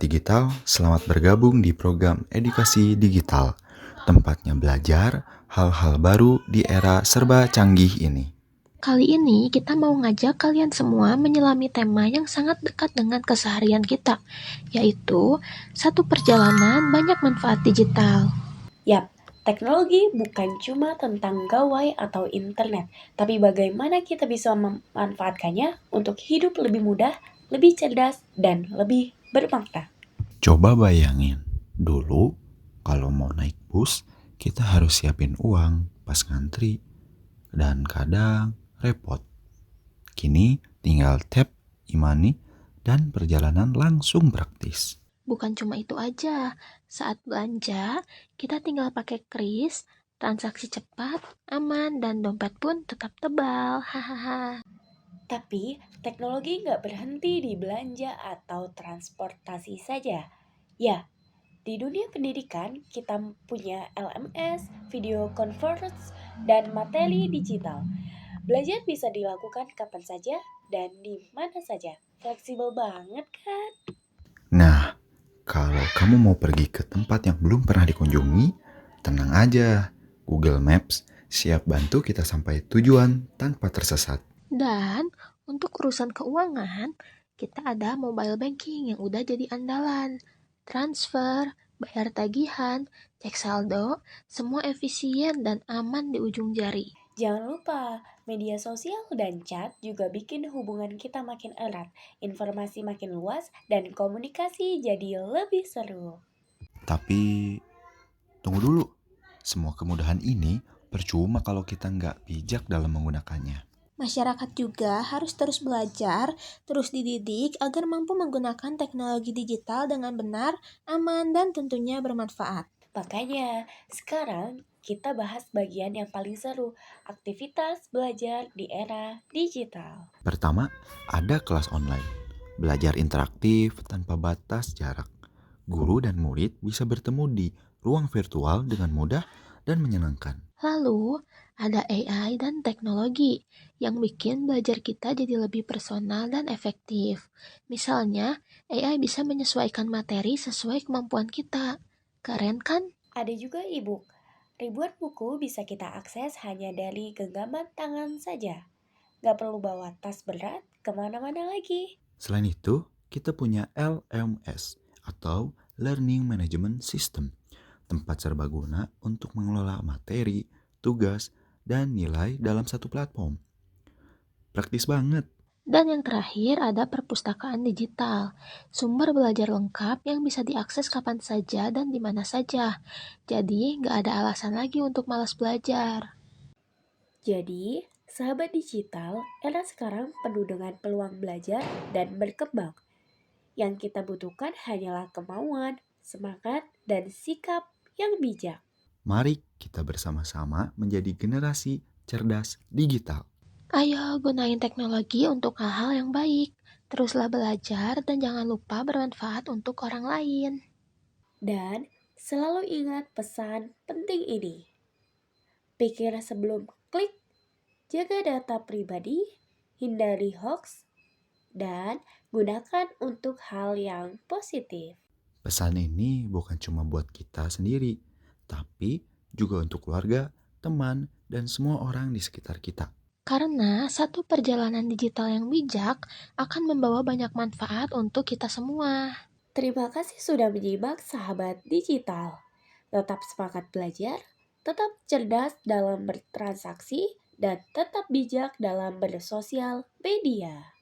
Sobat Digital, selamat bergabung di program Edukasi Digital. Tempatnya belajar hal-hal baru di era serba canggih ini. Kali ini kita mau ngajak kalian semua menyelami tema yang sangat dekat dengan keseharian kita, yaitu satu perjalanan banyak manfaat digital. Yap, teknologi bukan cuma tentang gawai atau internet, tapi bagaimana kita bisa memanfaatkannya untuk hidup lebih mudah, lebih cerdas, dan lebih bermakna. Coba bayangin, dulu kalau mau naik bus, kita harus siapin uang pas ngantri dan kadang repot. Kini tinggal tap e-money dan perjalanan langsung praktis. Bukan cuma itu aja, saat belanja, kita tinggal pakai kris, transaksi cepat, aman, dan dompet pun tetap tebal. Hahaha. Tapi teknologi nggak berhenti di belanja atau transportasi saja. Ya, di dunia pendidikan kita punya LMS, video conference, dan materi digital. Belajar bisa dilakukan kapan saja dan di mana saja. Fleksibel banget kan? Nah, kalau kamu mau pergi ke tempat yang belum pernah dikunjungi, tenang aja. Google Maps siap bantu kita sampai tujuan tanpa tersesat. Dan untuk urusan keuangan, kita ada mobile banking yang udah jadi andalan. Transfer, bayar tagihan, cek saldo, semua efisien dan aman di ujung jari. Jangan lupa, media sosial dan chat juga bikin hubungan kita makin erat, informasi makin luas, dan komunikasi jadi lebih seru. Tapi tunggu dulu, semua kemudahan ini percuma kalau kita nggak bijak dalam menggunakannya. Masyarakat juga harus terus belajar, terus dididik agar mampu menggunakan teknologi digital dengan benar, aman, dan tentunya bermanfaat. Makanya, sekarang kita bahas bagian yang paling seru, aktivitas belajar di era digital. Pertama, ada kelas online. Belajar interaktif tanpa batas jarak. Guru dan murid bisa bertemu di ruang virtual dengan mudah dan menyenangkan. Lalu, ada AI dan teknologi yang bikin belajar kita jadi lebih personal dan efektif. Misalnya, AI bisa menyesuaikan materi sesuai kemampuan kita. Keren kan? Ada juga e-book. Ribuan buku bisa kita akses hanya dari genggaman tangan saja. Gak perlu bawa tas berat kemana-mana lagi. Selain itu, kita punya LMS atau Learning Management System, tempat serbaguna untuk mengelola materi, tugas, dan nilai dalam satu platform. Praktis banget. Dan yang terakhir ada perpustakaan digital, sumber belajar lengkap yang bisa diakses kapan saja dan di mana saja. Jadi, nggak ada alasan lagi untuk malas belajar. Jadi, sahabat digital, era sekarang penuh dengan peluang belajar dan berkembang. Yang kita butuhkan hanyalah kemauan, semangat, dan sikap yang bijak. Mari kita bersama-sama menjadi generasi cerdas digital. Ayo gunain teknologi untuk hal-hal yang baik. Teruslah belajar dan jangan lupa bermanfaat untuk orang lain. Dan selalu ingat pesan penting ini. Pikir sebelum klik, jaga data pribadi, hindari hoax, dan gunakan untuk hal yang positif. Pesan ini bukan cuma buat kita sendiri, tapi juga untuk keluarga, teman, dan semua orang di sekitar kita. Karena satu perjalanan digital yang bijak akan membawa banyak manfaat untuk kita semua. Terima kasih sudah menyimak sahabat digital. Tetap semangat belajar, tetap cerdas dalam bertransaksi, dan tetap bijak dalam bersosial media.